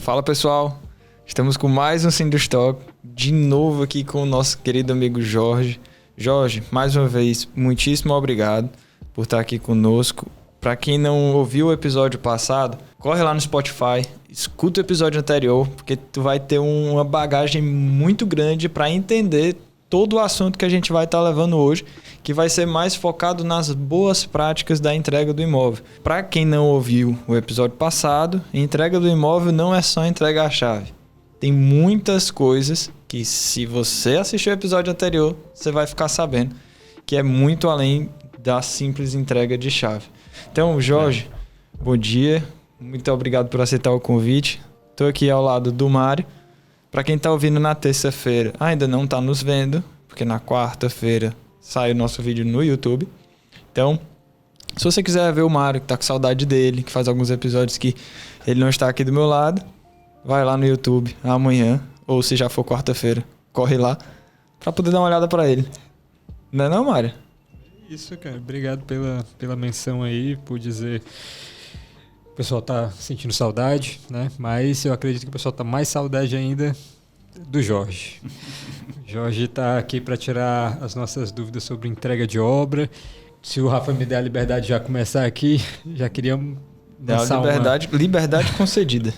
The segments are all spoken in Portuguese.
Fala pessoal, estamos com mais um Sindustock, de novo aqui com o nosso querido amigo Jorge. Jorge, mais uma vez, muitíssimo obrigado por estar aqui conosco. Para quem não ouviu o episódio passado, corre lá no Spotify, escuta o episódio anterior, porque tu vai ter uma bagagem muito grande para entender todo o assunto que a gente vai estar levando hoje, que vai ser mais focado nas boas práticas da entrega do imóvel. Para quem não ouviu o episódio passado, entrega do imóvel não é só entregar a chave. Tem muitas coisas que, se você assistiu o episódio anterior, você vai ficar sabendo que é muito além da simples entrega de chave. Então, Jorge, bom dia. Muito obrigado por aceitar o convite. Estou aqui ao lado do Mário. Para quem está ouvindo na terça-feira, ainda não está nos vendo, porque na quarta-feira sai o nosso vídeo no YouTube. Então, se você quiser ver o Mário, que está com saudade dele, que faz alguns episódios que ele não está aqui do meu lado, vai lá no YouTube amanhã, ou se já for quarta-feira, corre lá, para poder dar uma olhada para ele. Não é não, Mário? Isso, cara. Obrigado pela menção aí, por dizer... O pessoal tá sentindo saudade, né? Mas eu acredito que o pessoal tá mais saudade ainda do Jorge. O Jorge tá aqui para tirar as nossas dúvidas sobre entrega de obra. Se o Rafa me der a liberdade de já começar aqui, já queria lançar liberdade concedida.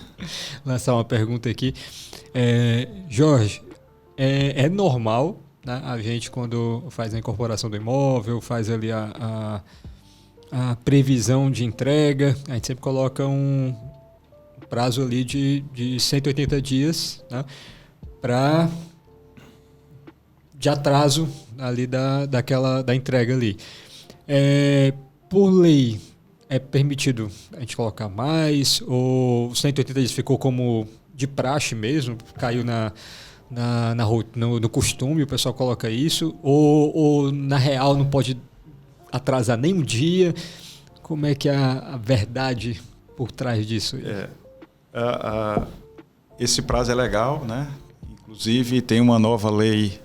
Lançar uma pergunta aqui. Jorge, é normal, né, a gente quando faz a incorporação do imóvel, faz ali a previsão de entrega, a gente sempre coloca um prazo ali de 180 dias, né, de atraso ali da entrega ali. Por lei, é permitido a gente colocar mais, ou 180 dias ficou como de praxe mesmo, caiu no costume, o pessoal coloca isso, ou na real não pode atrasar nem um dia? Como é que é a verdade por trás disso? Esse prazo é legal, né? Inclusive tem uma nova lei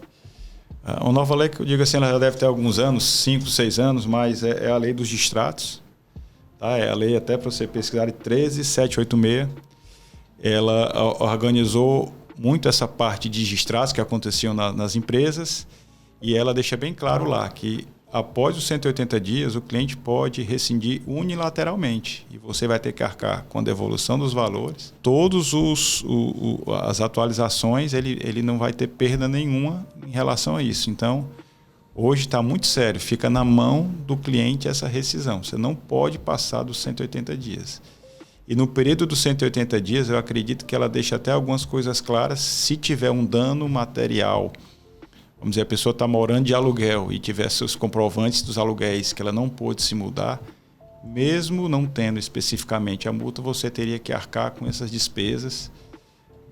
que eu digo assim, ela já deve ter alguns anos, 5, 6 anos, mas é a lei dos distratos, tá? É a lei, até para você pesquisar, 13786. Ela organizou muito essa parte de distratos que aconteciam nas empresas, e ela deixa bem claro lá que após os 180 dias, o cliente pode rescindir unilateralmente e você vai ter que arcar com a devolução dos valores. Todas as atualizações, ele não vai ter perda nenhuma em relação a isso. Então, hoje está muito sério, fica na mão do cliente essa rescisão. Você não pode passar dos 180 dias. E no período dos 180 dias, eu acredito que ela deixa até algumas coisas claras. Se tiver um dano material, vamos dizer, a pessoa está morando de aluguel e tiver seus comprovantes dos aluguéis que ela não pôde se mudar, mesmo não tendo especificamente a multa, você teria que arcar com essas despesas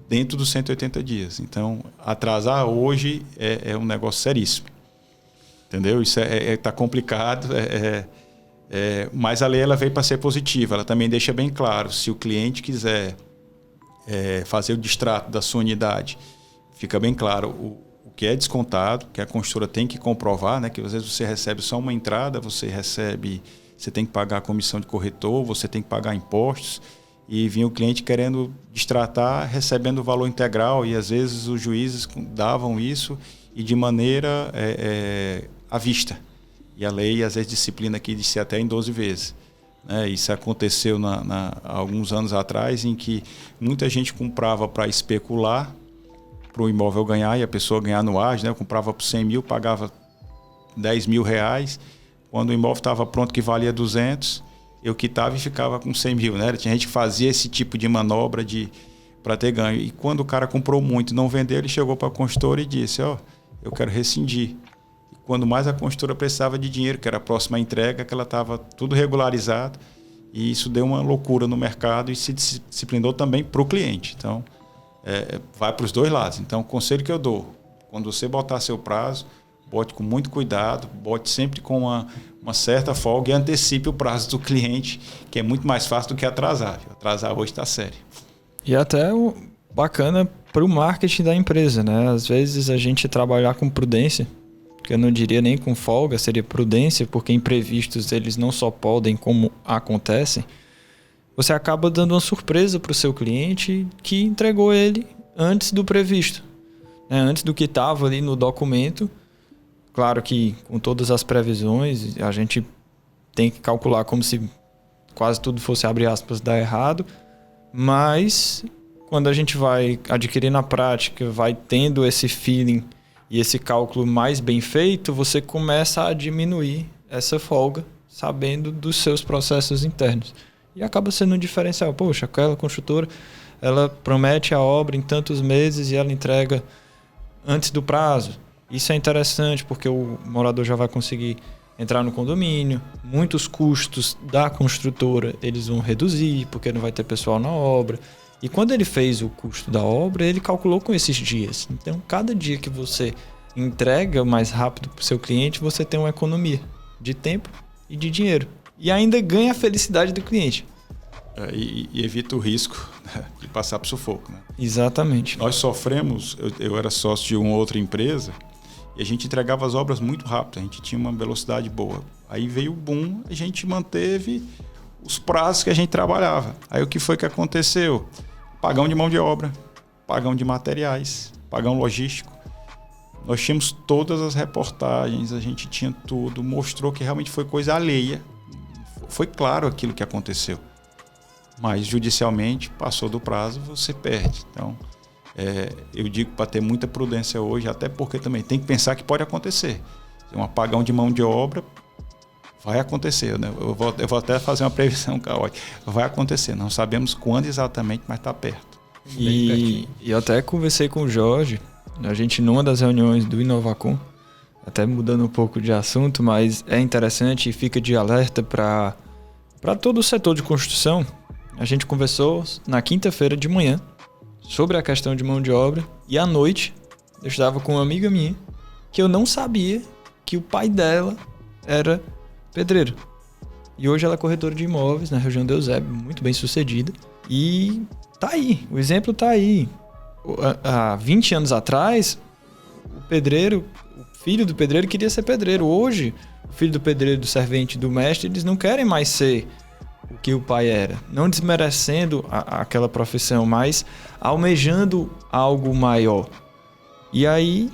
dentro dos 180 dias. Então, atrasar hoje é um negócio seríssimo. Entendeu? Isso está complicado, mas a lei ela veio para ser positiva. Ela também deixa bem claro, se o cliente quiser fazer o distrato da sua unidade, fica bem claro o que é descontado, que a construtora tem que comprovar, né? Que às vezes você recebe só uma entrada, você tem que pagar a comissão de corretor, você tem que pagar impostos, e vinha o cliente querendo distratar, recebendo o valor integral, e às vezes os juízes davam isso e de maneira à vista. E a lei às vezes disciplina aqui de ser até em 12 vezes. Né? Isso aconteceu há alguns anos atrás, em que muita gente comprava para especular, para o imóvel ganhar e a pessoa ganhar no ágio, né? Eu comprava por 100 mil, pagava 10 mil reais. Quando o imóvel estava pronto, que valia 200, eu quitava e ficava com 100 mil. Né? Tinha gente que fazia esse tipo de manobra para ter ganho. E quando o cara comprou muito e não vendeu, ele chegou para a construtora e disse, eu quero rescindir. E quando mais a construtora precisava de dinheiro, que era a próxima entrega, que ela estava tudo regularizado, e isso deu uma loucura no mercado e se disciplinou também para o cliente. Então, vai para os dois lados. Então, o conselho que eu dou, quando você botar seu prazo, bote com muito cuidado, bote sempre com uma certa folga e antecipe o prazo do cliente, que é muito mais fácil do que atrasar. Atrasar hoje está sério. E até bacana para o marketing da empresa, né? Às vezes a gente trabalhar com prudência, que eu não diria nem com folga, seria prudência, porque imprevistos eles não só podem, como acontecem. você acaba dando uma surpresa para o seu cliente que entregou ele antes do previsto, né? Antes do que estava ali no documento. Claro que com todas as previsões, a gente tem que calcular como se quase tudo fosse, abre aspas, dar errado, mas quando a gente vai adquirir na prática, vai tendo esse feeling e esse cálculo mais bem feito, você começa a diminuir essa folga, sabendo dos seus processos internos. E acaba sendo um diferencial. Poxa, aquela construtora, ela promete a obra em tantos meses e ela entrega antes do prazo. Isso é interessante porque o morador já vai conseguir entrar no condomínio. Muitos custos da construtora eles vão reduzir porque não vai ter pessoal na obra. E quando ele fez o custo da obra, ele calculou com esses dias. Então, cada dia que você entrega mais rápido para o seu cliente, você tem uma economia de tempo e de dinheiro. E ainda ganha a felicidade do cliente. E evita o risco, né, de passar por sufoco. Né? Exatamente. Nós sofremos, eu era sócio de uma outra empresa, e a gente entregava as obras muito rápido, a gente tinha uma velocidade boa. Aí veio o boom, a gente manteve os prazos que a gente trabalhava. Aí o que foi que aconteceu? Pagão de mão de obra, pagão de materiais, pagão logístico. Nós tínhamos todas as reportagens, a gente tinha tudo, mostrou que realmente foi coisa alheia. Foi claro aquilo que aconteceu. Mas judicialmente, passou do prazo, você perde. Então, eu digo para ter muita prudência hoje, até porque também tem que pensar que pode acontecer. Um apagão de mão de obra vai acontecer. Né? Eu vou até fazer uma previsão caótica. Vai acontecer, não sabemos quando exatamente, mas está perto. E eu até conversei com o Jorge, a gente numa das reuniões do Inovacom, até mudando um pouco de assunto, mas é interessante e fica de alerta para todo o setor de construção. A gente conversou na quinta-feira de manhã sobre a questão de mão de obra e à noite eu estava com uma amiga minha que eu não sabia que o pai dela era pedreiro. E hoje ela é corretora de imóveis na região de Eusébio, muito bem sucedida. E tá aí, o exemplo tá aí. Há 20 anos atrás, o filho do pedreiro queria ser pedreiro. Hoje, o filho do pedreiro, do servente, do mestre, eles não querem mais ser o que o pai era. Não desmerecendo aquela profissão, mas almejando algo maior. E aí,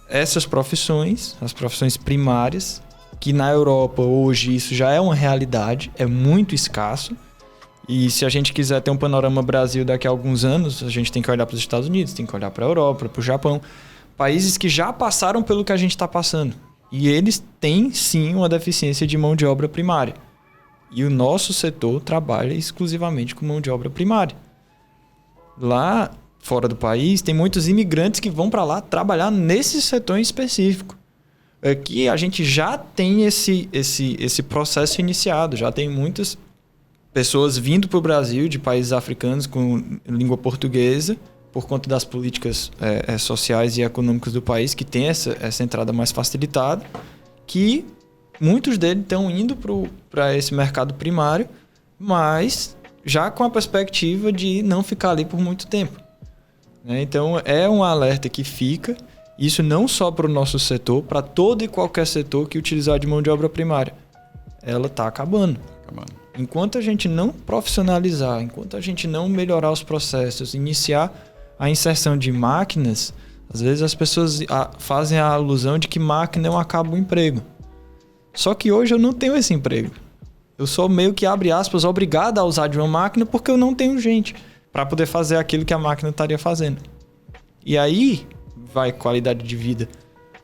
essas profissões, as profissões primárias, que na Europa hoje isso já é uma realidade, é muito escasso. E se a gente quiser ter um panorama Brasil daqui a alguns anos, a gente tem que olhar para os Estados Unidos, tem que olhar para a Europa, para o Japão. Países que já passaram pelo que a gente está passando. E eles têm, sim, uma deficiência de mão de obra primária. E o nosso setor trabalha exclusivamente com mão de obra primária. Lá, fora do país, tem muitos imigrantes que vão para lá trabalhar nesse setor em específico. Aqui a gente já tem esse processo iniciado, já tem muitas pessoas vindo para o Brasil de países africanos com língua portuguesa, por conta das políticas sociais e econômicas do país, que tem essa entrada mais facilitada, que muitos deles estão indo para esse mercado primário, mas já com a perspectiva de não ficar ali por muito tempo. Né? Então, é um alerta que fica, isso não só para o nosso setor, para todo e qualquer setor que utilizar de mão de obra primária. Ela está acabando. Enquanto a gente não profissionalizar, enquanto a gente não melhorar os processos, iniciar a inserção de máquinas, às vezes as pessoas fazem a alusão de que máquina não acaba o emprego. Só que hoje eu não tenho esse emprego. Eu sou meio que, abre aspas, obrigado a usar de uma máquina porque eu não tenho gente para poder fazer aquilo que a máquina estaria fazendo. E aí vai qualidade de vida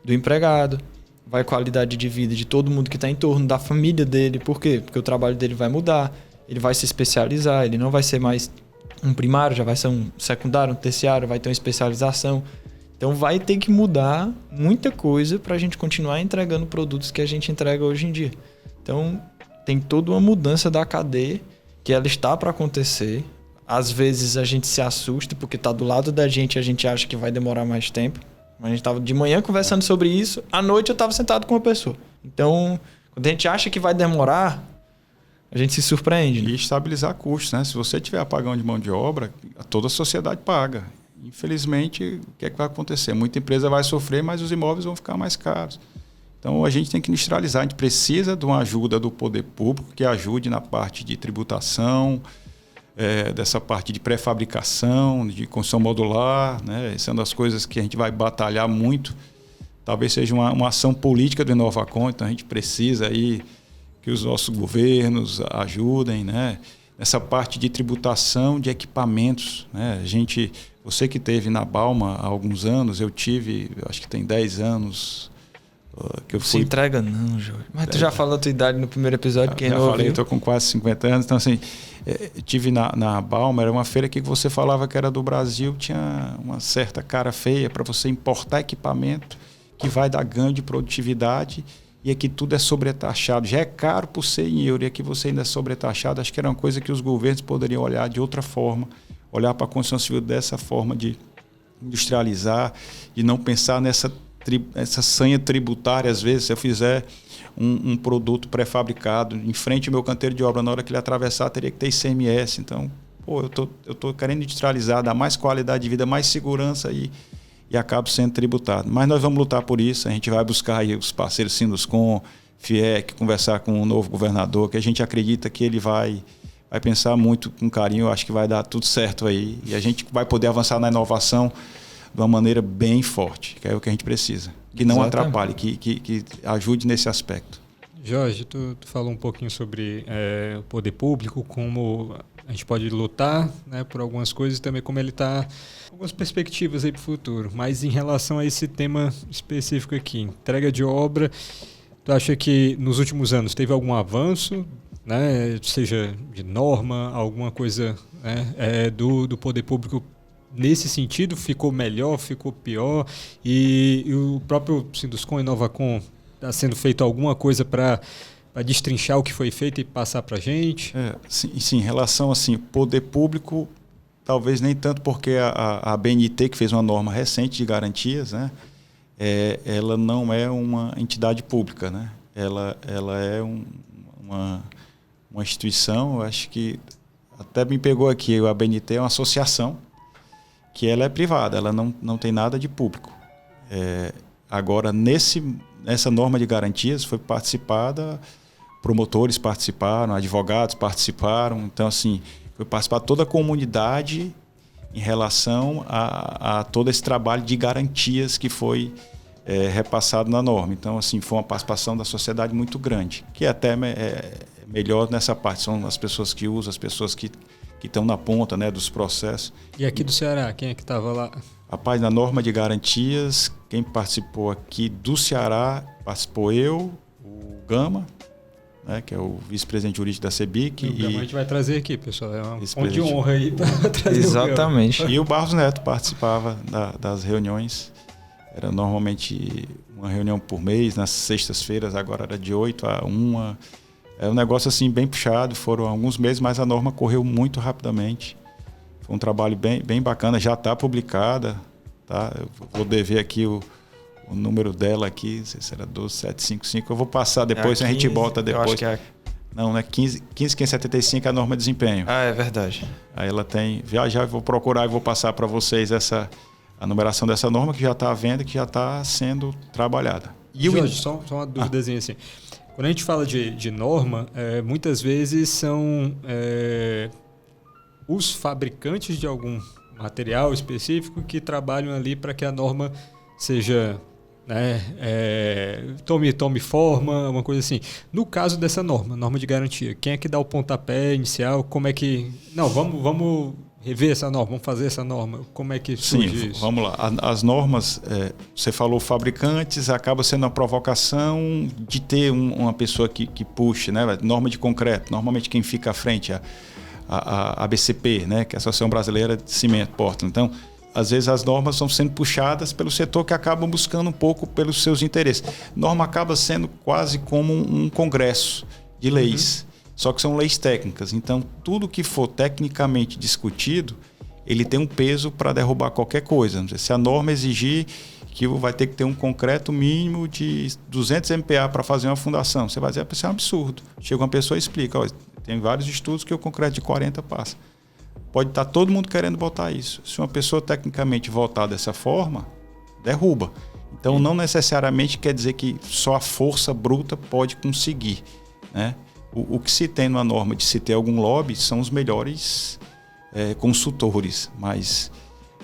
do empregado, vai qualidade de vida de todo mundo que está em torno, da família dele. Por quê? Porque o trabalho dele vai mudar, ele vai se especializar, ele não vai ser mais um primário, já vai ser um secundário, um terciário, vai ter uma especialização. Então vai ter que mudar muita coisa para a gente continuar entregando produtos que a gente entrega hoje em dia. Então tem toda uma mudança da cadeia que ela está para acontecer. Às vezes a gente se assusta porque está do lado da gente e a gente acha que vai demorar mais tempo. A gente estava de manhã conversando sobre isso, à noite eu estava sentado com uma pessoa. Então, quando a gente acha que vai demorar, a gente se surpreende. Né? E estabilizar custos, né? Se você tiver apagão de mão de obra, toda a sociedade paga. Infelizmente, o que é que vai acontecer? Muita empresa vai sofrer, mas os imóveis vão ficar mais caros. Então, a gente tem que industrializar. A gente precisa de uma ajuda do poder público que ajude na parte de tributação, dessa parte de pré-fabricação, de construção modular, né? Essa é uma das coisas que a gente vai batalhar muito. Talvez seja uma ação política do Inovacom, então a gente precisa aí que os nossos governos ajudem, né? Nessa parte de tributação de equipamentos, né? Você que esteve na Balma há alguns anos, eu tive, acho que tem 10 anos que eu fui... Se entrega não, Jorge. Mas tu já falou a tua idade no primeiro episódio, quem já não falei, ouviu? eu estou com quase 50 anos, então assim, tive na Balma, era uma feira que você falava que era do Brasil, tinha uma certa cara feia para você importar equipamento que vai dar ganho de produtividade, e aqui tudo é sobretaxado. Já é caro por ser em euro, e aqui você ainda é sobretaxado. Acho que era uma coisa que os governos poderiam olhar de outra forma, olhar para a construção civil dessa forma de industrializar, de não pensar nessa sanha tributária. Às vezes, se eu fizer um produto pré-fabricado em frente ao meu canteiro de obra, na hora que ele atravessar, teria que ter ICMS. Então, eu tô querendo industrializar, dar mais qualidade de vida, mais segurança e acabo sendo tributado. Mas nós vamos lutar por isso, a gente vai buscar aí os parceiros Sinduscom, FIEC, conversar com o novo governador, que a gente acredita que ele vai pensar muito com carinho, eu acho que vai dar tudo certo aí, e a gente vai poder avançar na inovação de uma maneira bem forte, que é o que a gente precisa. Que não atrapalhe, que ajude nesse aspecto. Jorge, tu falou um pouquinho sobre o poder público, como a gente pode lutar, né, por algumas coisas, e também como ele está, algumas perspectivas aí para o futuro. Mas em relação a esse tema específico aqui, entrega de obra, tu acha que nos últimos anos teve algum avanço, né, seja de norma, alguma coisa, né, do poder público nesse sentido? Ficou melhor, ficou pior? E o próprio Sinduscom e Inovacom, está sendo feito alguma coisa para destrinchar o que foi feito e passar para a gente? Sim, em relação assim, poder público, talvez nem tanto, porque a BNT, que fez uma norma recente de garantias, né, ela não é uma entidade pública, né? Ela é uma instituição, eu acho que até me pegou aqui, a BNT é uma associação, que ela é privada, ela não tem nada de público. Agora, nessa norma de garantias foi participada, promotores participaram, advogados participaram, então assim, foi participar toda a comunidade em relação a todo esse trabalho de garantias que foi repassado na norma. Então assim, foi uma participação da sociedade muito grande, que até melhor nessa parte, são as pessoas que usam, as pessoas que estão na ponta, né, dos processos. E aqui do Ceará, quem é que estava lá? Rapaz, na norma de garantias, quem participou aqui do Ceará, participou eu, o Gama, né, que é o vice-presidente jurídico da CEBIC. O Gama a gente vai trazer aqui, pessoal. É um ponto de honra aí para trazer. Exatamente. E o Barros Neto participava das reuniões. Era normalmente uma reunião por mês, nas sextas-feiras, agora era de 8 a 1. É um negócio assim bem puxado, foram alguns meses, mas a norma correu muito rapidamente. Foi um trabalho bem bacana, já está publicada, tá? Eu vou dever aqui o número dela aqui, não sei se era 12755, eu vou passar depois, 15, a gente bota depois. Eu acho que Não, é 15575 é a norma de desempenho. Ah, é verdade. Aí ela tem, já vou procurar e vou passar para vocês a numeração dessa norma, que já está à venda, que já está sendo trabalhada. E Jorge, só uma duvidazinha assim. Quando a gente fala de norma, muitas vezes são os fabricantes de algum material específico que trabalham ali para que a norma seja, né, tome forma, uma coisa assim. No caso dessa norma de garantia, quem é que dá o pontapé inicial? Como é que... Não, vamos rever essa norma, vamos fazer essa norma. Como é que surge isso? Vamos lá. As normas, você falou fabricantes, acaba sendo uma provocação de ter uma pessoa que puxe, né? Norma de concreto. Normalmente quem fica à frente, a ABCP, né? Que é a Associação Brasileira de Cimento, Portland. Então, às vezes as normas estão sendo puxadas pelo setor que acaba buscando um pouco pelos seus interesses. Norma acaba sendo quase como um congresso de leis. Só que são leis técnicas. Então, tudo que for tecnicamente discutido, ele tem um peso para derrubar qualquer coisa. Se a norma exigir que vai ter que ter um concreto mínimo de 200 MPa para fazer uma fundação, você vai dizer, isso é um absurdo. Chega uma pessoa e explica, tem vários estudos que o concreto de 40 passa. Pode estar todo mundo querendo botar isso. Se uma pessoa tecnicamente votar dessa forma, derruba. Então, não necessariamente quer dizer que só a força bruta pode conseguir, né? O que se tem numa norma de se ter algum lobby são os melhores consultores, mas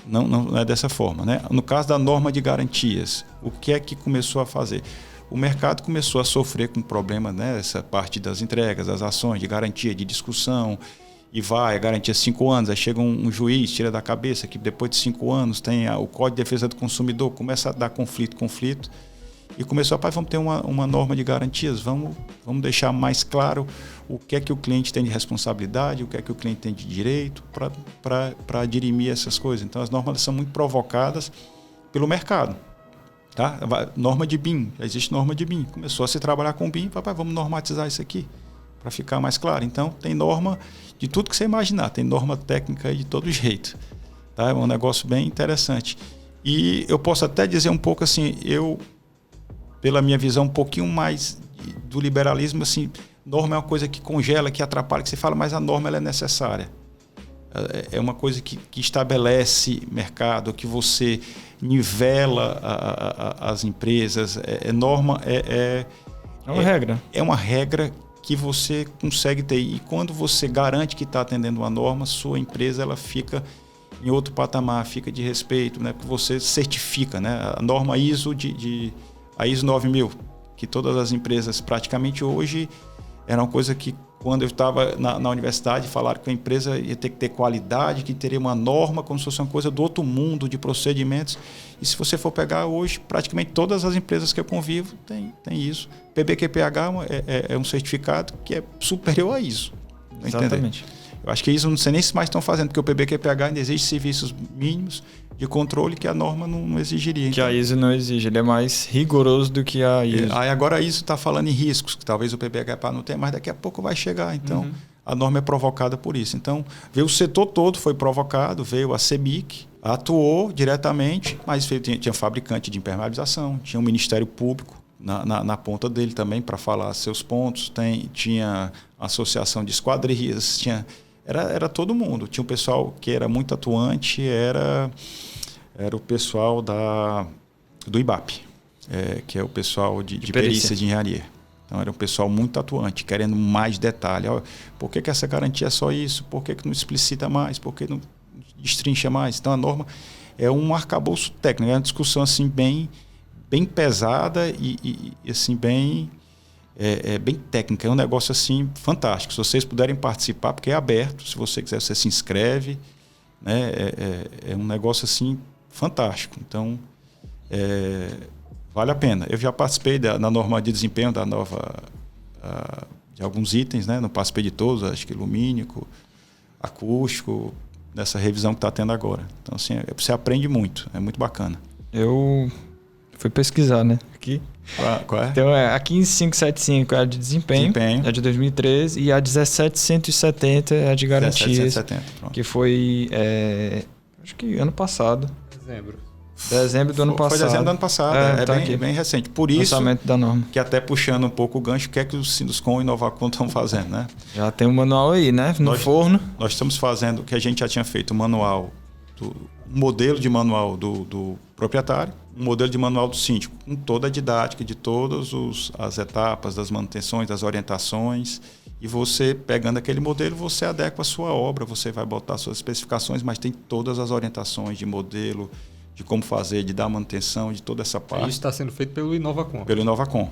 não é dessa forma, né? No caso da norma de garantias, o que é que começou a fazer? O mercado começou a sofrer com problema, né? Essa parte das entregas, das ações, de garantia, de discussão, e vai, garantia 5 anos, aí chega um juiz, tira da cabeça que depois de 5 anos tem o Código de Defesa do Consumidor, começa a dar conflito, e começou, vamos ter uma norma de garantias, vamos deixar mais claro o que é que o cliente tem de responsabilidade, o que é que o cliente tem de direito para dirimir essas coisas. Então, as normas são muito provocadas pelo mercado. Tá? Norma de BIM, já existe norma de BIM. Começou a se trabalhar com BIM, vamos normatizar isso aqui, para ficar mais claro. Então, tem norma de tudo que você imaginar, tem norma técnica de todo jeito. Tá? É um negócio bem interessante. E eu posso até dizer um pouco assim, pela minha visão um pouquinho mais do liberalismo, assim, norma é uma coisa que congela, que atrapalha, que você fala, mas a norma ela é necessária. É uma coisa que estabelece mercado, que você nivela as empresas. Norma é uma regra. É uma regra que você consegue ter. E quando você garante que está atendendo uma norma, sua empresa ela fica em outro patamar, fica de respeito, né? Porque você certifica, né? A norma ISO a ISO 9000, que todas as empresas praticamente hoje era uma coisa que quando eu estava na universidade falaram que a empresa ia ter que ter qualidade, que teria uma norma como se fosse uma coisa do outro mundo de procedimentos. E se você for pegar hoje, praticamente todas as empresas que eu convivo tem isso. PBQPH é um certificado que é superior a ISO. Exatamente. Eu acho que isso não sei nem se mais estão fazendo, porque o PBQPH ainda exige serviços mínimos de controle que a norma não exigiria. Que a ISO não exige, ele é mais rigoroso do que a ISO. Aí agora a ISO está falando em riscos, que talvez o PBQPH não tenha, mas daqui a pouco vai chegar. Então, a norma é provocada por isso. Então, veio o setor todo, foi provocado, veio a CEBIC, atuou diretamente, mas tinha fabricante de impermeabilização, tinha o Ministério Público na ponta dele também para falar seus pontos, tinha a Associação de Esquadrias, era todo mundo. Tinha um pessoal que era muito atuante, era o pessoal do IBAP, que é o pessoal de perícia de engenharia. Então, era um pessoal muito atuante, querendo mais detalhe. Por que essa garantia é só isso? Por que não explicita mais? Por que não destrincha mais? Então, a norma é um arcabouço técnico, é uma discussão assim, bem pesada e assim, bem técnica. É um negócio assim, fantástico. Se vocês puderem participar, porque é aberto, se você quiser, você se inscreve. Né? É um negócio assim, fantástico. Então, vale a pena. Eu já participei na norma de desempenho da nova de alguns itens, né? Não participei de todos, acho que lumínico, acústico, nessa revisão que está tendo agora. Então, assim, você aprende muito, é muito bacana. Eu fui pesquisar, né? Aqui. Qual é? Então, a 15575 é a de desempenho, é de 2013, e a 17170 é a de garantias, 17170, que foi, acho que ano passado. Dezembro do ano passado. Foi dezembro do ano passado, tá bem recente. Por isso, lançamento da norma. Que até puxando um pouco o gancho, o que é que o Sinduscom e o Inovacom estão fazendo, né? Já tem um manual aí, né? No forno. Nós estamos fazendo o que a gente já tinha feito, um manual, um modelo de manual do proprietário, um modelo de manual do síndico, com toda a didática de todas as etapas, das manutenções, das orientações. E você, pegando aquele modelo, você adequa a sua obra, você vai botar suas especificações, mas tem todas as orientações de modelo, de como fazer, de dar manutenção, de toda essa parte. Isso está sendo feito pelo Inovacom. Pelo Inovacom.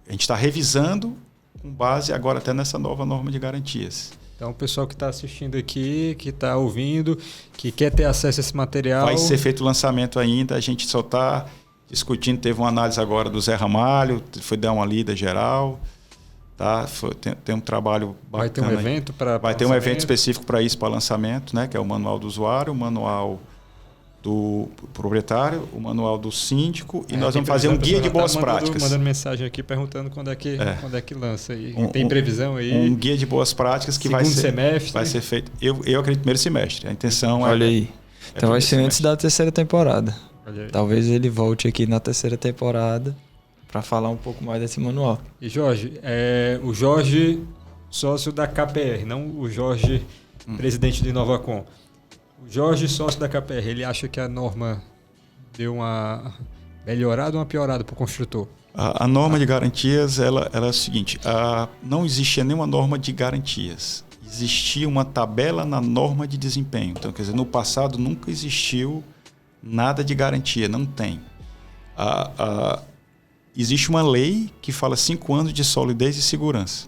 A gente está revisando com base agora até nessa nova norma de garantias. Então, o pessoal que está assistindo aqui, que está ouvindo, que quer ter acesso a esse material... Vai ser feito o lançamento ainda, a gente só está discutindo, teve uma análise agora do Zé Ramalho, foi dar uma lida geral, tá? Tem um trabalho bacana. Vai ter um evento para Vai ter um evento específico para isso, para lançamento, né? Que é o manual do usuário, o manual do proprietário, o manual do síndico, e nós vamos fazer um guia de boas práticas. Mandando mensagem aqui perguntando quando é que lança aí. Tem previsão aí? Um guia de boas práticas que vai ser feito. Eu acredito primeiro semestre. A intenção Olha aí. Então vai ser antes da terceira temporada. Talvez ele volte aqui na terceira temporada para falar um pouco mais desse manual. E Jorge, o Jorge, sócio da KPR, não o Jorge, presidente do Inovacom. O Jorge, sócio da KPR, ele acha que a norma deu uma melhorada ou uma piorada para o construtor? A norma de garantias ela é o seguinte, não existia nenhuma norma de garantias. existia uma tabela na norma de desempenho. Então, quer dizer, no passado nunca existiu nada de garantia, não tem. Existe uma lei que fala 5 anos de solidez e segurança,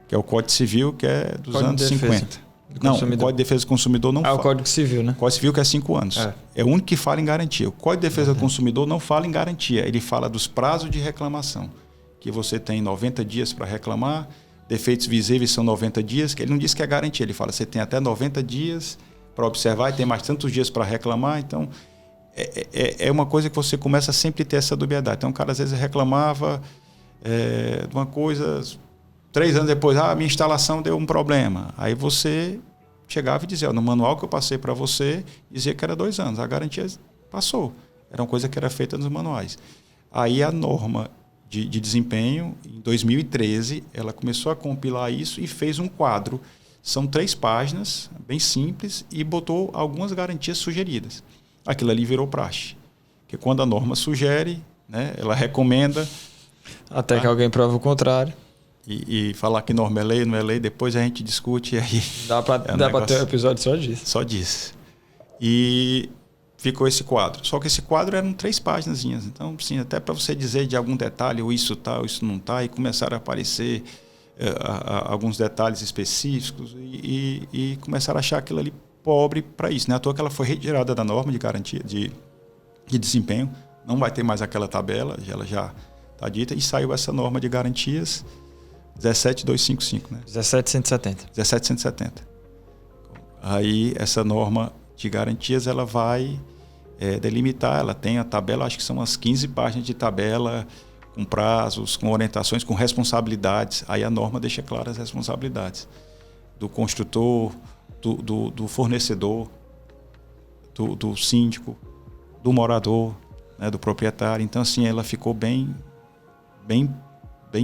que é o Código Civil, que é dos anos 50. Não, o Código de Defesa do Consumidor não fala. O Código Civil, né? O Código Civil que é 5 anos. É o único que fala em garantia. O Código de Defesa do Consumidor não fala em garantia. Ele fala dos prazos de reclamação, que você tem 90 dias para reclamar, defeitos visíveis são 90 dias, que ele não diz que é garantia. Ele fala que você tem até 90 dias para observar e tem mais tantos dias para reclamar. Então, é uma coisa que você começa a sempre ter essa dubiedade. Então, o cara às vezes reclamava de uma coisa... 3 anos depois, minha instalação deu um problema. Aí você chegava e dizia, no manual que eu passei para você, dizia que era 2 anos. A garantia passou. Era uma coisa que era feita nos manuais. Aí a norma de desempenho, em 2013, ela começou a compilar isso e fez um quadro. São 3 páginas, bem simples, e botou algumas garantias sugeridas. Aquilo ali virou praxe. Porque quando a norma sugere, né, ela recomenda... Até que alguém prova o contrário. E falar que norma é lei, não é lei, depois a gente discute e aí... Dá para ter um episódio só disso. Só disso. E ficou esse quadro. Só que esse quadro eram 3 páginazinhas. Então, sim, até para você dizer de algum detalhe, ou isso tá, ou isso não tá, e começaram a aparecer alguns detalhes específicos e começaram a achar aquilo ali pobre para isso. Não é à toa que ela foi retirada da norma de garantia de desempenho. Não vai ter mais aquela tabela, ela já está dita, e saiu essa norma de garantias 17255, né? 17170. 17170. Aí essa norma de garantias ela vai delimitar, ela tem a tabela, acho que são umas 15 páginas de tabela com prazos, com orientações, com responsabilidades. Aí a norma deixa claras as responsabilidades do construtor, do fornecedor, do síndico, do morador, né, do proprietário. Então, assim, ela ficou bem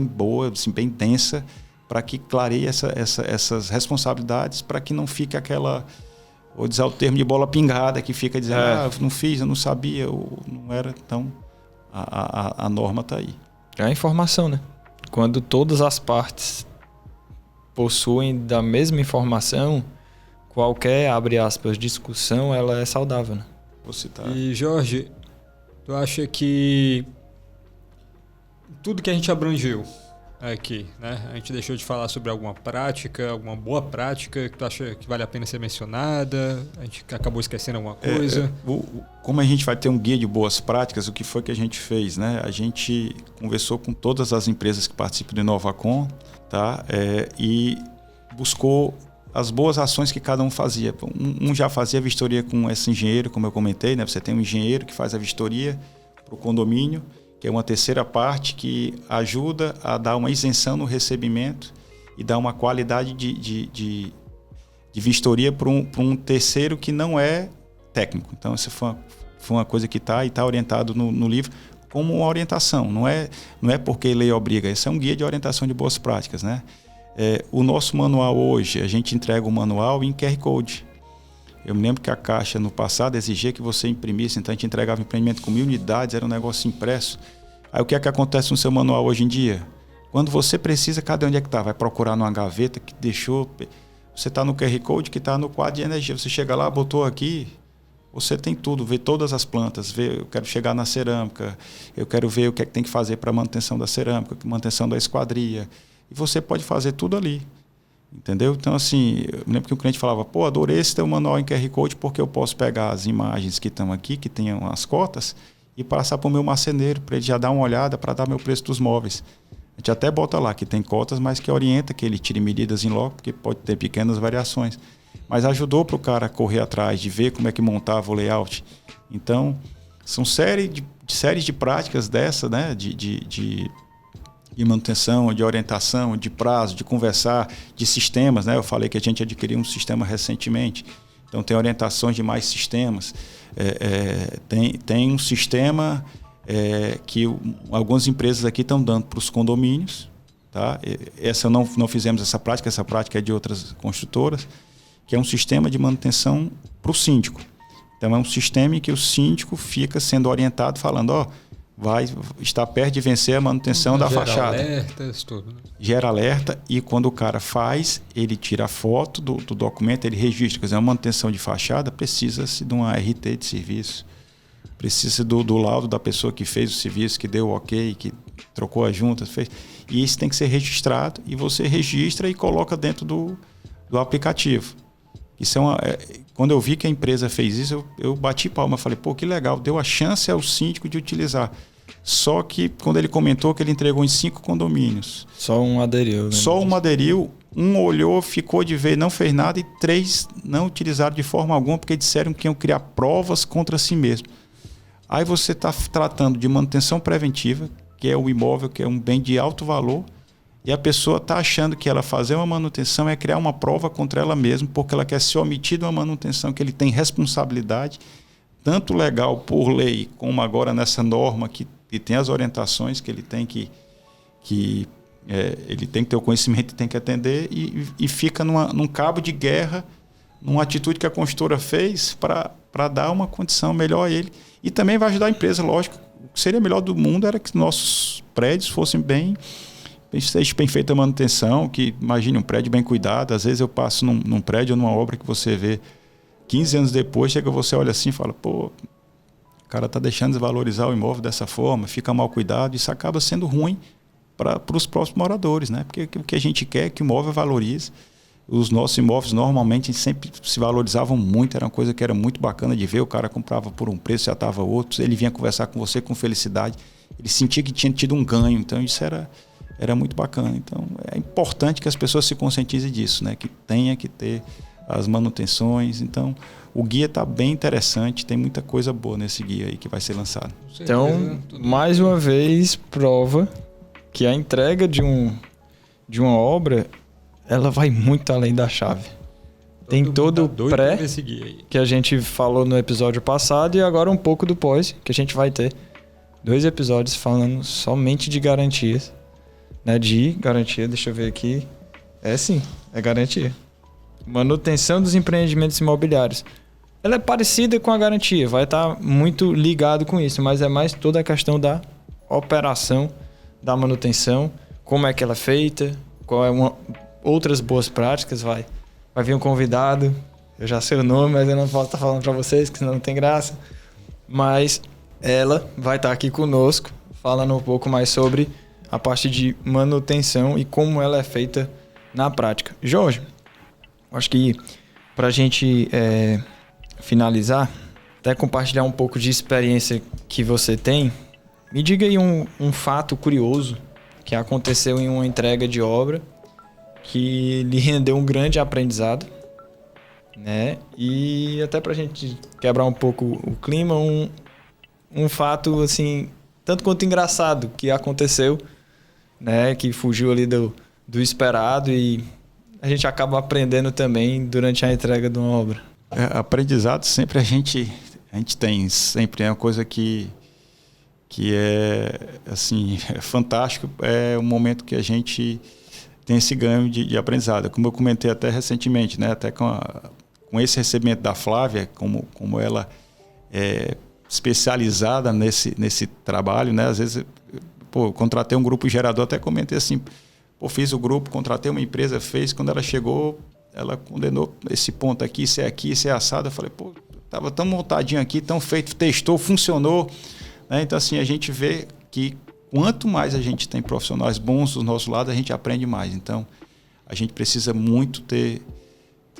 boa, assim, bem densa, para que clareie essas responsabilidades, para que não fique aquela, vou dizer o termo de bola pingada, que fica dizendo, eu não fiz, eu não sabia, não era. Então, a norma está aí. É a informação, né? Quando todas as partes possuem da mesma informação, qualquer, abre aspas, discussão, ela é saudável, né? E, Jorge, tu acha que tudo que a gente abrangeu aqui, né? A gente deixou de falar sobre alguma prática, alguma boa prática que tu acha que vale a pena ser mencionada? A gente acabou esquecendo alguma coisa? Como a gente vai ter um guia de boas práticas, o que foi que a gente fez, né? A gente conversou com todas as empresas que participam do Inovacom, tá? E buscou as boas ações que cada um fazia. Um já fazia vistoria com esse engenheiro, como eu comentei, né? Você tem um engenheiro que faz a vistoria para o condomínio, que é uma terceira parte que ajuda a dar uma isenção no recebimento e dar uma qualidade de vistoria para um terceiro que não é técnico. Então, essa foi uma coisa que está orientado no livro como uma orientação. Não é porque lei obriga, esse é um guia de orientação de boas práticas, né? O nosso manual hoje, a gente entrega o manual em QR Code. Eu me lembro que a Caixa, no passado, exigia que você imprimisse, então a gente entregava um imprimento com 1000 unidades, era um negócio impresso. Aí o que é que acontece no seu manual hoje em dia? Quando você precisa, cadê onde é que está? Vai procurar numa gaveta que deixou... Você está no QR Code que está no quadro de energia. Você chega lá, botou aqui, você tem tudo, vê todas as plantas, eu quero chegar na cerâmica, eu quero ver o que é que tem que fazer para manutenção da cerâmica, manutenção da esquadria. E você pode fazer tudo ali. Entendeu? Então, assim, eu me lembro que o cliente falava, adorei esse teu manual em QR Code porque eu posso pegar as imagens que estão aqui, que tenham as cotas, e passar para o meu marceneiro, para ele já dar uma olhada, para dar meu preço dos móveis. A gente até bota lá que tem cotas, mas que orienta que ele tire medidas em loco, porque pode ter pequenas variações. Mas ajudou para o cara correr atrás, de ver como é que montava o layout. Então, são séries de práticas dessa, né, de manutenção, de orientação, de prazo, de conversar, de sistemas, né? Eu falei que a gente adquiriu um sistema recentemente, então tem orientações de mais sistemas. Tem um sistema que algumas empresas aqui estão dando para os condomínios, tá? Essa não fizemos essa prática é de outras construtoras, que é um sistema de manutenção para o síndico. Então é um sistema em que o síndico fica sendo orientado, falando, vai estar perto de vencer a manutenção da fachada. Alertas, tudo, né? Gera alerta e quando o cara faz, ele tira a foto do documento, ele registra. Quer dizer, uma manutenção de fachada precisa-se de uma RT de serviço. Precisa do laudo da pessoa que fez o serviço, que deu o ok, que trocou as juntas, fez. E isso tem que ser registrado e você registra e coloca dentro do aplicativo. Isso quando eu vi que a empresa fez isso, eu bati palma, falei, pô, que legal, deu a chance ao síndico de utilizar. Só que quando ele comentou que ele entregou em 5 condomínios. Só um aderiu. Né? Só um aderiu, um olhou, ficou de ver, não fez nada e 3 não utilizaram de forma alguma porque disseram que iam criar provas contra si mesmo. Aí você está tratando de manutenção preventiva, que é o imóvel, que é um bem de alto valor, e a pessoa está achando que ela fazer uma manutenção é criar uma prova contra ela mesma, porque ela quer ser omitida uma manutenção que ele tem responsabilidade, tanto legal por lei, como agora nessa norma que tem as orientações que ele tem ele tem que ter o conhecimento e tem que atender, e fica num cabo de guerra, numa atitude que a construtora fez para dar uma condição melhor a ele. E também vai ajudar a empresa, lógico. O que seria melhor do mundo era que nossos prédios fossem bem feita a manutenção, que imagine um prédio bem cuidado. Às vezes eu passo num prédio ou numa obra que você vê 15 anos depois, chega você olha assim e fala, pô, o cara está deixando de valorizar o imóvel dessa forma, fica mal cuidado, isso acaba sendo ruim para os próximos moradores, né? Porque o que a gente quer é que o imóvel valorize. Os nossos imóveis normalmente sempre se valorizavam muito, era uma coisa que era muito bacana de ver, o cara comprava por um preço, já estava outro, ele vinha conversar com você com felicidade, ele sentia que tinha tido um ganho, então isso era muito bacana. Então é importante que as pessoas se conscientizem disso, né? Que tenha que ter as manutenções. Então o guia está bem interessante, tem muita coisa boa nesse guia aí que vai ser lançado. Então, mais uma vez, prova que a entrega de uma obra, ela vai muito além da chave. Tem todo o pré que a gente falou no episódio passado e agora um pouco do pós, que a gente vai ter 2 episódios falando somente de garantias. Né? De garantia, deixa eu ver aqui. Sim, é garantia. Manutenção dos empreendimentos imobiliários. Ela é parecida com a garantia, vai estar muito ligado com isso, mas é mais toda a questão da operação, da manutenção, como é que ela é feita, qual é outras boas práticas, vai vir um convidado, eu já sei o nome, mas eu não posso estar falando para vocês, que senão não tem graça, mas ela vai estar aqui conosco, falando um pouco mais sobre a parte de manutenção e como ela é feita na prática. Jorge, acho que para a gente finalizar, até compartilhar um pouco de experiência que você tem, me diga aí um fato curioso que aconteceu em uma entrega de obra que lhe rendeu um grande aprendizado, né? E até pra gente quebrar um pouco o clima, um fato assim, tanto quanto engraçado que aconteceu, né? Que fugiu ali do esperado e a gente acaba aprendendo também durante a entrega de uma obra. Aprendizado sempre a gente tem, sempre é uma coisa que é assim, é fantástico, é um momento que a gente tem esse ganho de aprendizado. Como eu comentei até recentemente, né? Até com esse recebimento da Flávia, como ela é especializada nesse trabalho, né? Às vezes, eu contratei um grupo gerador, até comentei assim, fiz o grupo, contratei uma empresa, fez, quando ela chegou, ela condenou esse ponto aqui, isso é assado. Eu falei, estava tão montadinho aqui, tão feito, testou, funcionou, né? Então assim, a gente vê que quanto mais a gente tem profissionais bons do nosso lado, a gente aprende mais. Então, a gente precisa muito ter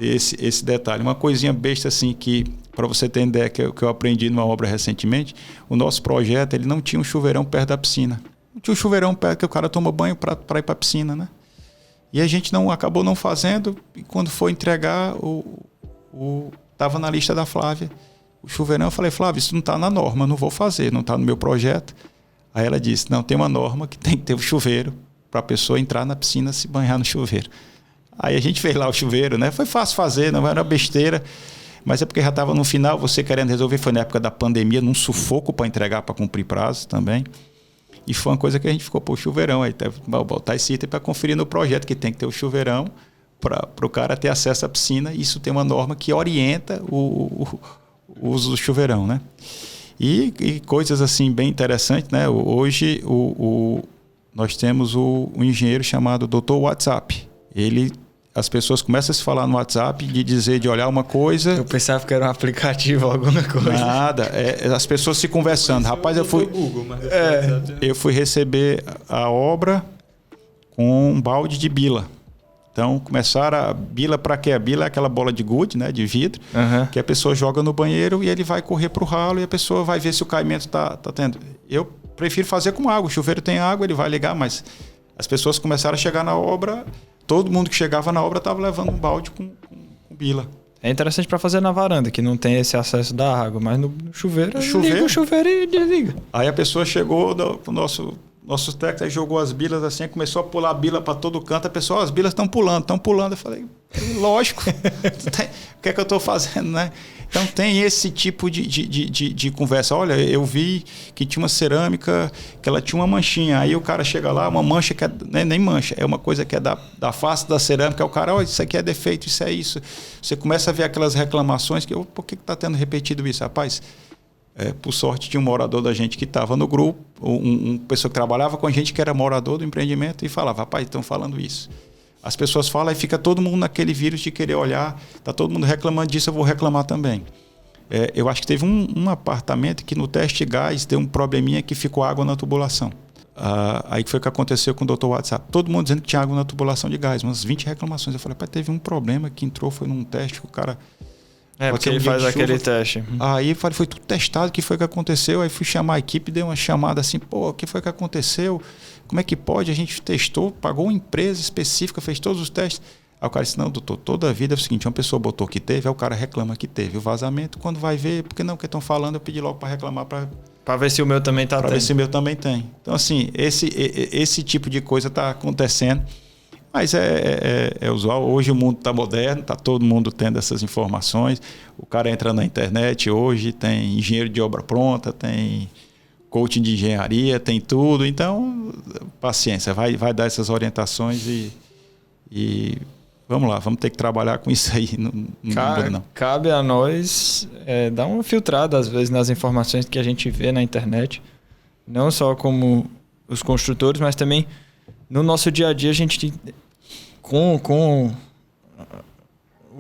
esse detalhe. Uma coisinha besta assim, que para você ter ideia, que eu aprendi numa obra recentemente, o nosso projeto ele não tinha um chuveirão perto da piscina. Não tinha um chuveirão perto que o cara toma banho para ir para a piscina, né? E a gente acabou não fazendo, e quando foi entregar, estava na lista da Flávia o chuveirão. Eu falei, Flávia, isso não está na norma, não vou fazer, não está no meu projeto. Aí ela disse, não, tem uma norma que tem que ter o chuveiro para a pessoa entrar na piscina, se banhar no chuveiro. Aí a gente fez lá o chuveiro, né? Foi fácil fazer, não era besteira, mas é porque já estava no final, você querendo resolver, foi na época da pandemia, num sufoco para entregar, para cumprir prazo também. E foi uma coisa que a gente ficou, chuveirão, aí vou botar esse item para conferir no projeto, que tem que ter o chuveirão para o cara ter acesso à piscina. Isso tem uma norma que orienta o uso do chuveirão, né? E coisas assim bem interessantes, né? Hoje nós temos o engenheiro chamado Dr. WhatsApp. As pessoas começam a se falar no WhatsApp de olhar uma coisa. Eu pensava que era um aplicativo, alguma coisa. Nada, as pessoas se conversando. Rapaz, eu fui receber a obra com um balde de bila. Então, começaram a bila para quê? A bila é aquela bola de gude, né, de vidro, que a pessoa joga no banheiro e ele vai correr para o ralo e a pessoa vai ver se o caimento tá tendo. Eu prefiro fazer com água. O chuveiro tem água, ele vai ligar, mas as pessoas começaram a chegar na obra, todo mundo que chegava na obra estava levando um balde com bila. É interessante para fazer na varanda, que não tem esse acesso da água, mas no chuveiro, liga o chuveiro e desliga. Aí a pessoa chegou pro nosso técnico, aí jogou as bilas assim, começou a pular a bila para todo canto. A pessoa, as bilas estão pulando. Eu falei, lógico, o que é que eu estou fazendo, né? Então tem esse tipo de conversa. Olha, eu vi que tinha uma cerâmica, que ela tinha uma manchinha. Aí o cara chega lá, uma mancha que nem mancha, é uma coisa que é da face da cerâmica. Aí o cara, olha, isso aqui é defeito, isso é isso. Você começa a ver aquelas reclamações, por que está tendo repetido isso? Rapaz, por sorte, tinha um morador da gente que estava no grupo, uma pessoa que trabalhava com a gente, que era morador do empreendimento, e falava, rapaz, estão falando isso. As pessoas falam e fica todo mundo naquele vírus de querer olhar, está todo mundo reclamando disso, eu vou reclamar também. Eu acho que teve um apartamento que no teste de gás deu um probleminha que ficou água na tubulação. Aí foi o que aconteceu com o Dr. WhatsApp. Todo mundo dizendo que tinha água na tubulação de gás, umas 20 reclamações. Eu falei, rapaz, teve um problema que entrou, foi num teste que o cara... porque ele faz aquele teste. Aí foi tudo testado, o que foi que aconteceu? Aí fui chamar a equipe, dei uma chamada assim, o que foi que aconteceu? Como é que pode? A gente testou, pagou uma empresa específica, fez todos os testes. Aí o cara disse, não, doutor, toda a vida é o seguinte, uma pessoa botou que teve, aí o cara reclama que teve o vazamento, quando vai ver, porque não, que estão falando, eu pedi logo para reclamar para ver se o meu também para ver se o meu também tem. Então assim, esse tipo de coisa está acontecendo. Mas é usual. Hoje o mundo está moderno, está todo mundo tendo essas informações. O cara entra na internet hoje, tem engenheiro de obra pronta, tem coaching de engenharia, tem tudo. Então, paciência, vai dar essas orientações e vamos lá, vamos ter que trabalhar com isso aí. Não. Cabe a nós dar uma filtrada, às vezes, nas informações que a gente vê na internet. Não só como os construtores, mas também... No nosso dia a dia, a gente, com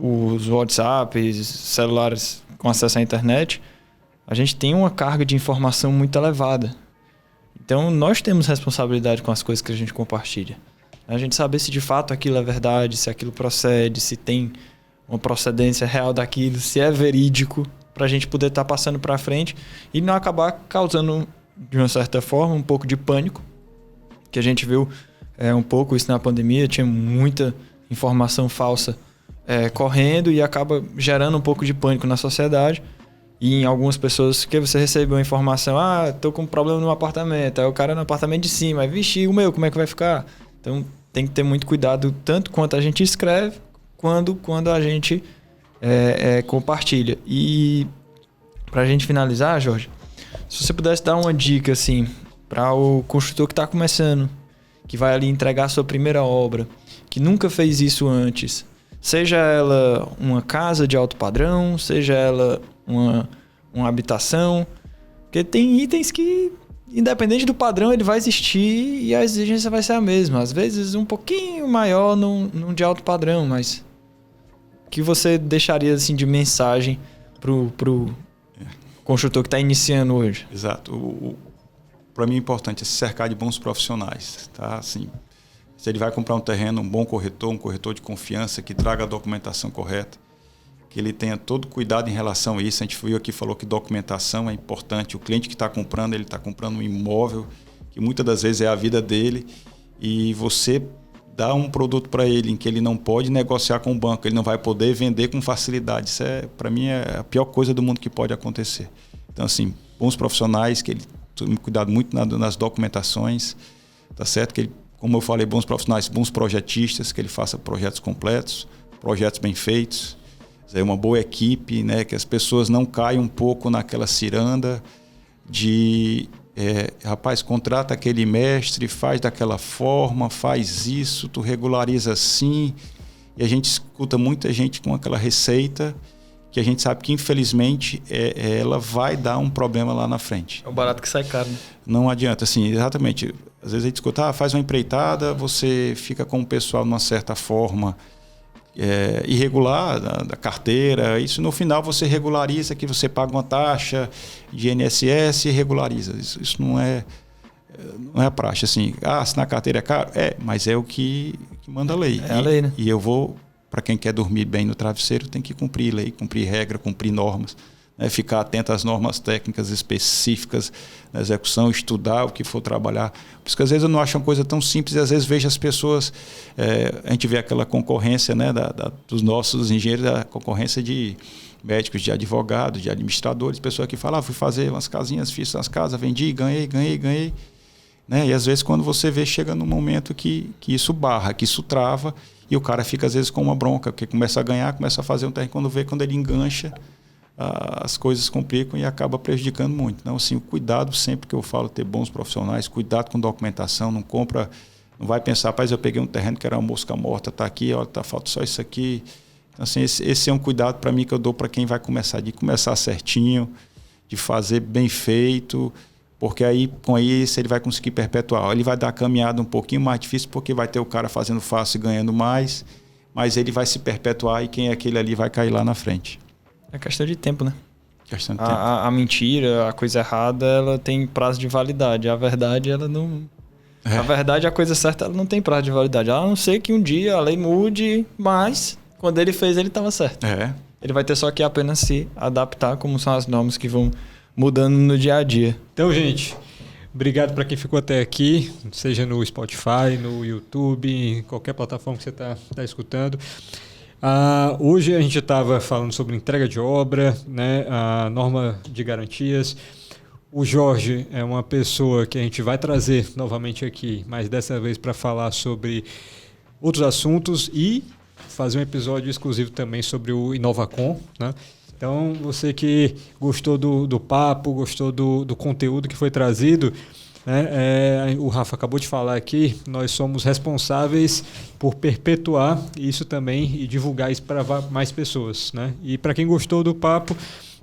os WhatsApps, celulares com acesso à internet, a gente tem uma carga de informação muito elevada. Então, nós temos responsabilidade com as coisas que a gente compartilha. A gente saber se de fato aquilo é verdade, se aquilo procede, se tem uma procedência real daquilo, se é verídico, para a gente poder estar passando para frente e não acabar causando, de uma certa forma, um pouco de pânico, que a gente viu... um pouco isso na pandemia, tinha muita informação falsa correndo e acaba gerando um pouco de pânico na sociedade. E em algumas pessoas, que você recebe uma informação, tô com um problema no apartamento, aí o cara no apartamento de cima, aí, vixe, o meu, como é que vai ficar? Então tem que ter muito cuidado, tanto quanto a gente escreve, quando a gente compartilha. E pra gente finalizar, Jorge, se você pudesse dar uma dica assim, para o construtor que está começando, que vai ali entregar a sua primeira obra, que nunca fez isso antes, seja ela uma casa de alto padrão, seja ela uma habitação, porque tem itens que, independente do padrão, ele vai existir e a exigência vai ser a mesma. Às vezes um pouquinho maior num de alto padrão, mas que você deixaria assim, de mensagem pro construtor que está iniciando hoje? Exato. Para mim, é importante se cercar de bons profissionais. Tá? Assim, se ele vai comprar um terreno, um bom corretor, um corretor de confiança, que traga a documentação correta, que ele tenha todo cuidado em relação a isso. A gente viu aqui, falou que documentação é importante. O cliente que está comprando, ele está comprando um imóvel, que muitas das vezes é a vida dele, e você dá um produto para ele em que ele não pode negociar com o banco, ele não vai poder vender com facilidade. Isso, para mim, é a pior coisa do mundo que pode acontecer. Então, assim, bons profissionais, que ele cuidado muito nas documentações, tá certo? Que ele, como eu falei, bons profissionais, bons projetistas, que ele faça projetos completos, projetos bem feitos, uma boa equipe, né? Que as pessoas não caiam um pouco naquela ciranda de rapaz, contrata aquele mestre, faz daquela forma, faz isso, tu regulariza assim, e a gente escuta muita gente com aquela receita que a gente sabe que, infelizmente, ela vai dar um problema lá na frente. É o barato que sai caro, né? Não adianta, assim, exatamente. Às vezes a gente escuta, faz uma empreitada, você fica com o pessoal de uma certa forma irregular da carteira. Isso, no final, você regulariza, que você paga uma taxa de INSS e regulariza. Isso não é a praxe. Assim, assinar carteira é caro? Mas é o que manda a lei. É a lei, né? E eu vou... Para quem quer dormir bem no travesseiro, tem que cumprir lei, cumprir regra, cumprir normas, né? Ficar atento às normas técnicas específicas na execução, estudar o que for trabalhar. Por isso que às vezes eu não acho uma coisa tão simples, e às vezes vejo as pessoas, a gente vê aquela concorrência, né, dos nossos engenheiros, a concorrência de médicos, de advogados, de administradores, pessoas que falam, fui fazer umas casinhas, fiz umas casas, vendi, ganhei. Né? E às vezes quando você vê, chega num momento que isso barra, que isso trava, e o cara fica às vezes com uma bronca, porque começa a ganhar, começa a fazer um terreno, quando ele engancha, as coisas complicam e acaba prejudicando muito. Então, assim, o cuidado sempre que eu falo, ter bons profissionais, cuidado com documentação, não vai pensar, rapaz, eu peguei um terreno que era uma mosca morta, está aqui, olha, falta só isso aqui. Então, assim, esse é um cuidado para mim que eu dou para quem vai começar, de começar certinho, de fazer bem feito, porque aí, com isso, ele vai conseguir perpetuar. Ele vai dar a caminhada um pouquinho mais difícil, porque vai ter o cara fazendo fácil e ganhando mais, mas ele vai se perpetuar e quem é aquele ali vai cair lá na frente. É questão de tempo, né? Questão de tempo. A mentira, a coisa errada, ela tem prazo de validade. A verdade, ela não... A verdade, a coisa certa, ela não tem prazo de validade. A não ser que um dia a lei mude, mas quando ele fez, ele estava certo. Ele vai ter só que apenas se adaptar, como são as normas que vão mudando no dia a dia. Então, gente, obrigado para quem ficou até aqui, seja no Spotify, no YouTube, em qualquer plataforma que você está escutando. Hoje a gente estava falando sobre entrega de obra, né, a norma de garantias. O Jorge é uma pessoa que a gente vai trazer novamente aqui, mas dessa vez para falar sobre outros assuntos e fazer um episódio exclusivo também sobre o Inovacom, né? Então, você que gostou do papo, gostou do conteúdo que foi trazido, né, o Rafa acabou de falar aqui, nós somos responsáveis por perpetuar isso também e divulgar isso para mais pessoas, né? E para quem gostou do papo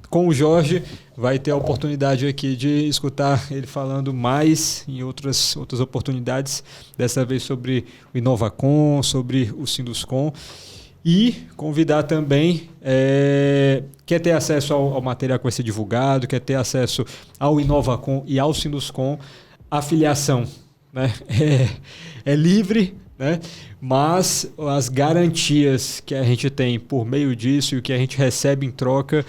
com o Jorge, vai ter a oportunidade aqui de escutar ele falando mais em outras oportunidades, dessa vez sobre o Inovacom, sobre o Sinduscom. E convidar também, quer ter acesso ao material que vai ser divulgado, quer ter acesso ao Inovacom e ao Sinduscom, a filiação, né? É livre, né? Mas as garantias que a gente tem por meio disso e o que a gente recebe em troca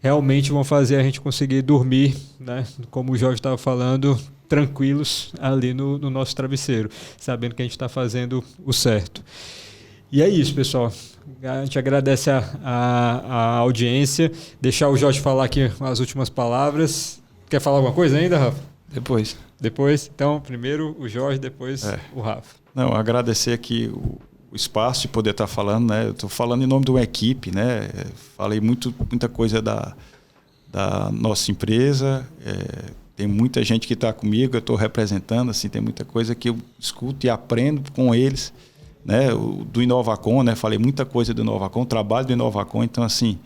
realmente vão fazer a gente conseguir dormir, né? Como o Jorge estava falando, tranquilos ali no nosso travesseiro, sabendo que a gente está fazendo o certo. E é isso, pessoal. A gente agradece a audiência. Deixar o Jorge falar aqui as últimas palavras. Quer falar alguma coisa ainda, Rafa? Depois? Então, primeiro o Jorge, depois o Rafa. Não, agradecer aqui o espaço de poder estar falando, né? Eu estou falando em nome de uma equipe, né? Falei muita coisa da nossa empresa. Tem muita gente que está comigo, eu estou representando, assim, tem muita coisa que eu escuto e aprendo com eles. Né, do Inovacom, né, falei muita coisa do Inovacom, trabalho do Inovacom, então assim,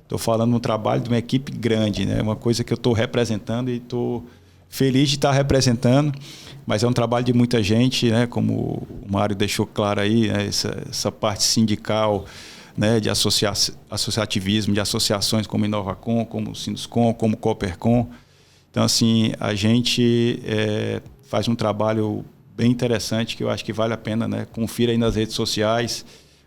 estou falando um trabalho de uma equipe grande, né, uma coisa que eu estou representando e estou feliz de estar representando, mas é um trabalho de muita gente, né, como o Mário deixou claro aí, né, essa parte sindical, né, de associativismo, de associações como Inovacom, como Sinduscom, como Coopercom. Então assim, a gente faz um trabalho bem interessante, que eu acho que vale a pena, né? Confira aí nas redes sociais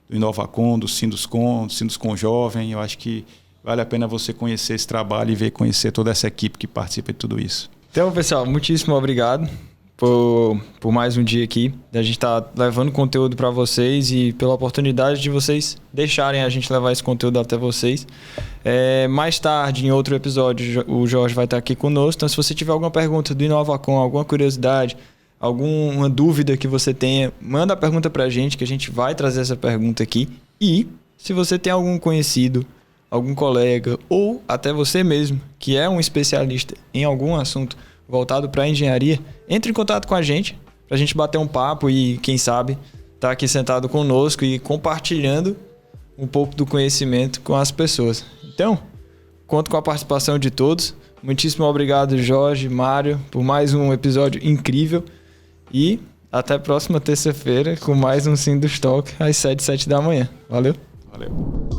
do Inovacom, do Sinduscom Jovem. Eu acho que vale a pena você conhecer esse trabalho e conhecer toda essa equipe que participa de tudo isso. Então, pessoal, muitíssimo obrigado por mais um dia aqui. A gente está levando conteúdo para vocês e pela oportunidade de vocês deixarem a gente levar esse conteúdo até vocês. Mais tarde, em outro episódio, o Jorge vai estar aqui conosco. Então, se você tiver alguma pergunta do Inovacom, alguma curiosidade, alguma dúvida que você tenha, manda a pergunta pra gente, que a gente vai trazer essa pergunta aqui. E se você tem algum conhecido, algum colega ou até você mesmo, que é um especialista em algum assunto voltado para engenharia, entre em contato com a gente, pra gente bater um papo e, quem sabe, tá aqui sentado conosco e compartilhando um pouco do conhecimento com as pessoas. Então, conto com a participação de todos. Muitíssimo obrigado, Jorge, Mário, por mais um episódio incrível. E até a próxima terça-feira com mais um Sindustock às 7h da manhã. Valeu? Valeu.